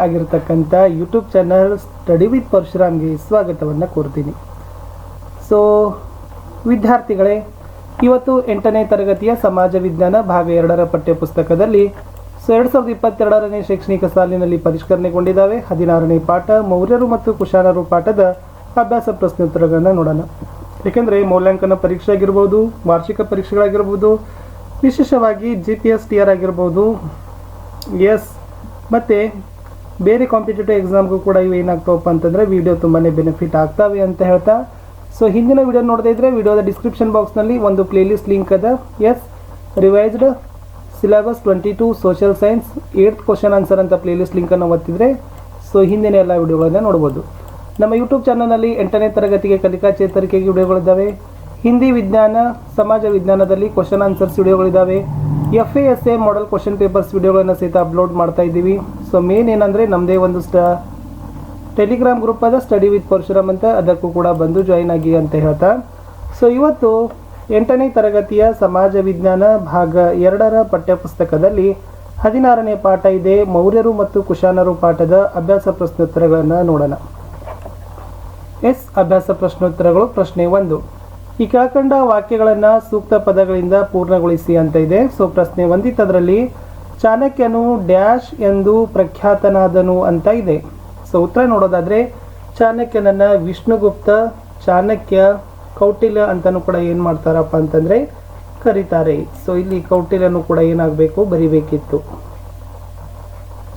ಆಗಿರತಕ್ಕಂಥ YouTube channel study with ಪರಶುರಾಮ್ಗೆ ಸ್ವಾಗತವನ್ನು ಕೋರ್ತೀನಿ. So ವಿದ್ಯಾರ್ಥಿಗಳೇ, ಇವತ್ತು 8ನೇ ತರಗತಿಯ ಸಮಾಜ ವಿಜ್ಞಾನ ಭಾಗ 2ರ ಪಠ್ಯಪುಸ್ತಕದಲ್ಲಿ 2022ನೇ ಶೈಕ್ಷಣಿಕ ಸಾಲಿನಲ್ಲಿ ಪರಿಷ್ಕರಣೆಗೊಂಡಿದ್ದಾವೆ 16ನೇ ಪಾಠ ಮೌರ್ಯರು ಮತ್ತು ಕುಶಾನರು ಪಾಠದ ಅಭ್ಯಾಸ ಪ್ರಶ್ನೋತ್ತರಗಳನ್ನು ನೋಡೋಣ. ಏಕೆಂದರೆ ಮೌಲ್ಯಾಂಕನ ಪರೀಕ್ಷೆ ಆಗಿರ್ಬೋದು, ವಾರ್ಷಿಕ ಪರೀಕ್ಷೆಗಳಾಗಿರ್ಬೋದು, ವಿಶೇಷವಾಗಿ GPS TR ಆಗಿರ್ಬೋದು, ಮತ್ತು ಬೇರೆ ಕಾಂಪಿಟೇಟಿವ್ ಎಕ್ಸಾಮ್ಗೂ ಕೂಡ ಇವು ಏನಾಗ್ತಾವಪ್ಪ ಅಂತಂದರೆ ವಿಡಿಯೋ ತುಂಬಾ ಬೆನಿಫಿಟ್ ಆಗ್ತವೆ ಅಂತ ಹೇಳ್ತಾ, ಸೊ ಹಿಂದಿನ ವಿಡಿಯೋ ನೋಡದೇ ಇದ್ದರೆ ವಿಡಿಯೋದ ಡಿಸ್ಕ್ರಿಪ್ಷನ್ ಬಾಕ್ಸ್ನಲ್ಲಿ ಒಂದು ಪ್ಲೇಲಿಸ್ಟ್ ಲಿಂಕ್ ಅದ. Revised syllabus 22 social science 8th question answer ಅಂತ ಪ್ಲೇಲಿಸ್ಟ್ ಲಿಂಕನ್ನು ಒತ್ತಿದರೆ ಸೊ ಹಿಂದಿನ ಎಲ್ಲ ವಿಡಿಯೋಗಳನ್ನು ನೋಡ್ಬೋದು. ನಮ್ಮ ಯೂಟ್ಯೂಬ್ ಚಾನಲ್ನಲ್ಲಿ 8ನೇ ತರಗತಿಗೆ ಕಲಿಕಾ ಚೇತರಿಕೆಗೆ ವಿಡಿಯೋಗಳಿದ್ದಾವೆ. ಹಿಂದಿ ವಿಜ್ಞಾನ ಸಮಾಜ ವಿಜ್ಞಾನದಲ್ಲಿ ಕ್ವಶನ್ ಆನ್ಸರ್ಸ್ ವಿಡಿಯೋಗಳಿದ್ದಾವೆ. FASA ಮಾಡೆಲ್ ಕ್ವಶನ್ ಪೇಪರ್ಸ್ ವಿಡಿಯೋಗಳನ್ನು ಸಹಿತ ಅಪ್ಲೋಡ್ ಮಾಡ್ತಾ ಇದ್ದೀವಿ. ಸೊ ಮೇನ್ ಏನಂದರೆ ನಮ್ಮದೇ ಒಂದು ಟೆಲಿಗ್ರಾಮ್ ಗ್ರೂಪ್ ಅದ ಸ್ಟಡಿ ವಿತ್ ಪರಶುರಾಮ್ ಅಂತ, ಅದಕ್ಕೂ ಕೂಡ ಬಂದು ಜಾಯಿನ್ ಆಗಿ ಅಂತ ಹೇಳ್ತಾ, ಸೊ ಇವತ್ತು 8ನೇ ತರಗತಿಯ ಸಮಾಜ ವಿಜ್ಞಾನ ಭಾಗ 2ರ ಪಠ್ಯಪುಸ್ತಕದಲ್ಲಿ 16ನೇ ಪಾಠ ಇದೆ. ಮೌರ್ಯರು ಮತ್ತು ಕುಶಾನರು ಪಾಠದ ಅಭ್ಯಾಸ ಪ್ರಶ್ನೋತ್ತರಗಳನ್ನು ನೋಡೋಣ. ಅಭ್ಯಾಸ ಪ್ರಶ್ನೋತ್ತರಗಳು. ಪ್ರಶ್ನೆ 1, ಈ ಕೆಳಕಂಡ ವಾಕ್ಯಗಳನ್ನು ಸೂಕ್ತ ಪದಗಳಿಂದ ಪೂರ್ಣಗೊಳಿಸಿ ಅಂತ ಇದೆ. ಸೊ ಪ್ರಶ್ನೆ 1 ಅದರಲ್ಲಿ ಚಾಣಕ್ಯನು ಡ್ಯಾಶ್ ಎಂದು ಪ್ರಖ್ಯಾತನಾದನು ಅಂತ ಇದೆ. ಸೊ ಉತ್ತರ ನೋಡೋದಾದರೆ ಚಾಣಕ್ಯನನ್ನು ವಿಷ್ಣುಗುಪ್ತ, ಚಾಣಕ್ಯ, ಕೌಟಿಲ್ಯ ಅಂತಲೂ ಕೂಡ ಏನು ಮಾಡ್ತಾರಪ್ಪ ಅಂತಂದರೆ ಕರೀತಾರೆ. ಸೊ ಇಲ್ಲಿ ಕೌಟಿಲ್ಯನೂ ಕೂಡ ಏನಾಗಬೇಕು, ಬರಿಬೇಕಿತ್ತು.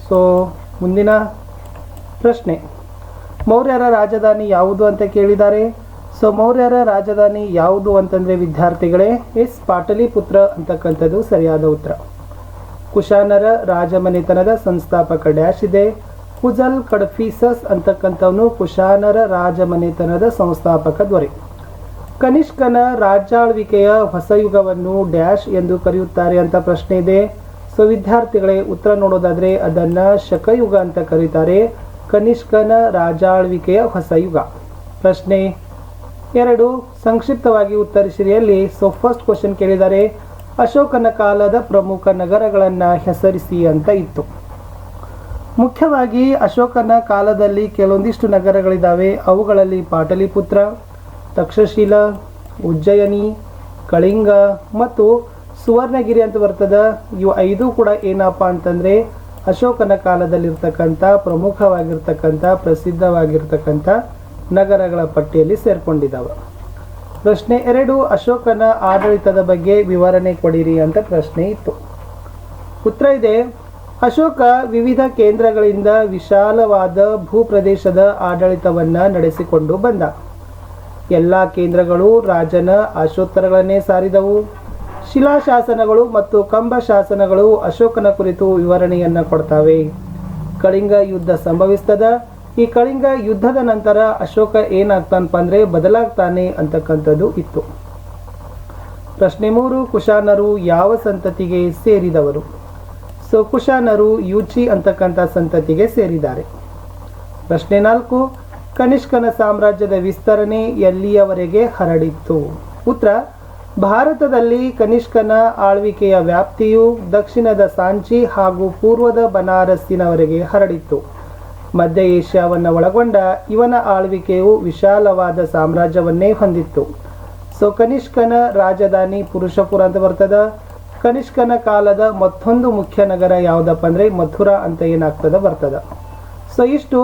ಸೊ ಮುಂದಿನ ಪ್ರಶ್ನೆ, ಮೌರ್ಯರ ರಾಜಧಾನಿ ಯಾವುದು ಅಂತ ಕೇಳಿದ್ದಾರೆ. ಸೊ ಮೌರ್ಯರ ರಾಜಧಾನಿ ಯಾವುದು ಅಂತಂದರೆ ವಿದ್ಯಾರ್ಥಿಗಳೇ ಪಾಟಲಿಪುತ್ರ ಅಂತಕ್ಕಂಥದ್ದು ಸರಿಯಾದ ಉತ್ತರ. ಕುಶಾನರ ರಾಜಮನೆತನದ ಸಂಸ್ಥಾಪಕ ಡ್ಯಾಶ್ ಇದೆ. ಹುಜಲ್ ಕಡ್ಫೀಸಸ್ ಅಂತಕ್ಕಂಥವನು ಕುಶಾನರ ರಾಜಮನೆತನದ ಸಂಸ್ಥಾಪಕ ದೊರೆ. ಕನಿಷ್ಕನ ರಾಜ್ಯಾಳ್ವಿಕೆಯ ಹೊಸಯುಗವನ್ನು ಡ್ಯಾಶ್ ಎಂದು ಕರೆಯುತ್ತಾರೆ ಅಂತ ಪ್ರಶ್ನೆ ಇದೆ. ಸೊ ವಿದ್ಯಾರ್ಥಿಗಳೇ ಉತ್ತರ ನೋಡೋದಾದರೆ ಅದನ್ನು ಶಕಯುಗ ಅಂತ ಕರೀತಾರೆ. ಕನಿಷ್ಕನ ರಾಜಾಳ್ವಿಕೆಯ ಹೊಸಯುಗ. ಪ್ರಶ್ನೆ 2, ಸಂಕ್ಷಿಪ್ತವಾಗಿ ಉತ್ತರಿಸಿರಿಯಲ್ಲಿ. ಸೊ ಫಸ್ಟ್ ಕ್ವಶನ್ ಕೇಳಿದ್ದಾರೆ, ಅಶೋಕನ ಕಾಲದ ಪ್ರಮುಖ ನಗರಗಳನ್ನು ಹೆಸರಿಸಿ ಅಂತ ಇತ್ತು. ಮುಖ್ಯವಾಗಿ ಅಶೋಕನ ಕಾಲದಲ್ಲಿ ಕೆಲವೊಂದಿಷ್ಟು ನಗರಗಳಿದ್ದಾವೆ. ಅವುಗಳಲ್ಲಿ ಪಾಟಲಿಪುತ್ರ, ತಕ್ಷಶಿಲ, ಉಜ್ಜಯಿನಿ, ಕಳಿಂಗ ಮತ್ತು ಸುವರ್ಣಗಿರಿ ಅಂತ ಬರ್ತದೆ. ಇವು 5 ಕೂಡ ಏನಪ್ಪ ಅಂತಂದರೆ ಅಶೋಕನ ಕಾಲದಲ್ಲಿರ್ತಕ್ಕಂಥ ಪ್ರಮುಖವಾಗಿರ್ತಕ್ಕಂಥ ಪ್ರಸಿದ್ಧವಾಗಿರ್ತಕ್ಕಂಥ ನಗರಗಳ ಪಟ್ಟಿಯಲ್ಲಿ ಸೇರ್ಕೊಂಡಿದ್ದಾವೆ. ಪ್ರಶ್ನೆ 2, ಅಶೋಕನ ಆಡಳಿತದ ಬಗ್ಗೆ ವಿವರಣೆ ಕೊಡಿರಿ ಅಂತ ಪ್ರಶ್ನೆ ಇತ್ತು. ಉತ್ತರ ಇದೆ, ಅಶೋಕ ವಿವಿಧ ಕೇಂದ್ರಗಳಿಂದ ವಿಶಾಲವಾದ ಭೂಪ್ರದೇಶದ ಆಡಳಿತವನ್ನು ನಡೆಸಿಕೊಂಡು ಬಂದ. ಎಲ್ಲ ಕೇಂದ್ರಗಳು ರಾಜನ ಆಶೋತ್ತರಗಳನ್ನೇ ಸಾರಿದವು. ಶಿಲಾಶಾಸನಗಳು ಮತ್ತು ಕಂಬ ಶಾಸನಗಳು ಅಶೋಕನ ಕುರಿತು ವಿವರಣೆಯನ್ನು ಕೊಡ್ತವೆ. ಕಳಿಂಗ ಯುದ್ಧ ಸಂಭವಿಸ್ತದ. ಈ ಕಳಿಂಗ ಯುದ್ಧದ ನಂತರ ಅಶೋಕ ಏನಾಗ್ತಾನಪ್ಪ ಅಂದರೆ ಬದಲಾಗ್ತಾನೆ ಅಂತಕ್ಕಂಥದ್ದು ಇತ್ತು. ಪ್ರಶ್ನೆ 3, ಕುಶಾನರು ಯಾವ ಸಂತತಿಗೆ ಸೇರಿದವರು. ಸೊ ಕುಶಾನರು ಯೂಚಿ ಅಂತಕ್ಕಂಥ ಸಂತತಿಗೆ ಸೇರಿದ್ದಾರೆ. ಪ್ರಶ್ನೆ 4, ಕನಿಷ್ಕನ ಸಾಮ್ರಾಜ್ಯದ ವಿಸ್ತರಣೆ ಎಲ್ಲಿಯವರೆಗೆ ಹರಡಿತ್ತು. ಉತ್ತರ, ಭಾರತದಲ್ಲಿ ಕನಿಷ್ಕನ ಆಳ್ವಿಕೆಯ ವ್ಯಾಪ್ತಿಯು ದಕ್ಷಿಣದ ಸಾಂಚಿ ಹಾಗೂ ಪೂರ್ವದ ಬನಾರಸ್ಸಿನವರೆಗೆ ಹರಡಿತ್ತು. ಮಧ್ಯ ಏಷ್ಯಾವನ್ನು ಒಳಗೊಂಡ ಇವನ ಆಳ್ವಿಕೆಯು ವಿಶಾಲವಾದ ಸಾಮ್ರಾಜ್ಯವನ್ನೇ ಹೊಂದಿತ್ತು. ಸೊ ಕನಿಷ್ಕನ ರಾಜಧಾನಿ ಪುರುಷಪುರ ಅಂತ ಬರ್ತದೆ. ಕನಿಷ್ಕನ ಕಾಲದ ಮತ್ತೊಂದು ಮುಖ್ಯ ನಗರ ಯಾವುದಪ್ಪ ಅಂದರೆ ಮಥುರಾ ಅಂತ ಏನಾಗ್ತದೆ ಬರ್ತದೆ. ಸೊ ಇಷ್ಟು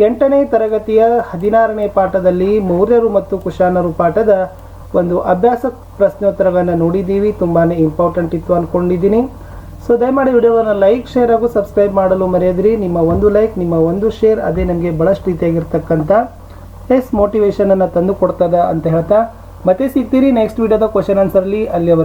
8ನೇ ತರಗತಿಯ 16ನೇ ಪಾಠದಲ್ಲಿ ಮೌರ್ಯರು ಮತ್ತು ಕುಶಾನರು ಪಾಠದ ಒಂದು ಅಭ್ಯಾಸ ಪ್ರಶ್ನೋತ್ತರಗಳನ್ನು ನೋಡಿದ್ದೀವಿ. ತುಂಬಾ ಇಂಪಾರ್ಟೆಂಟ್ ಇತ್ತು ಅಂದ್ಕೊಂಡಿದ್ದೀನಿ. ಸೊ ದಯಮಾಡಿ ವಿಡಿಯೋವನ್ನು ಲೈಕ್, ಶೇರ್ ಹಾಗೂ ಸಬ್ಸ್ಕ್ರೈಬ್ ಮಾಡಲು ಮರೆಯದಿರಿ. ನಿಮ್ಮ ಒಂದು ಲೈಕ್, ನಿಮ್ಮ ಒಂದು ಶೇರ್ ಅದೇ ನಮಗೆ ಬಹಳಷ್ಟು ರೀತಿಯಾಗಿರ್ತಕ್ಕಂಥ ಮೋಟಿವೇಶನನ್ನು ತಂದು ಕೊಡ್ತದ ಅಂತ ಹೇಳ್ತಾ ಮತ್ತೆ ಸಿಗ್ತೀರಿ ನೆಕ್ಸ್ಟ್ ವಿಡಿಯೋದ ಕ್ವಶನ್ ಆನ್ಸರ್ಲಿ. ಅಲ್ಲಿಯವರೆಗೂ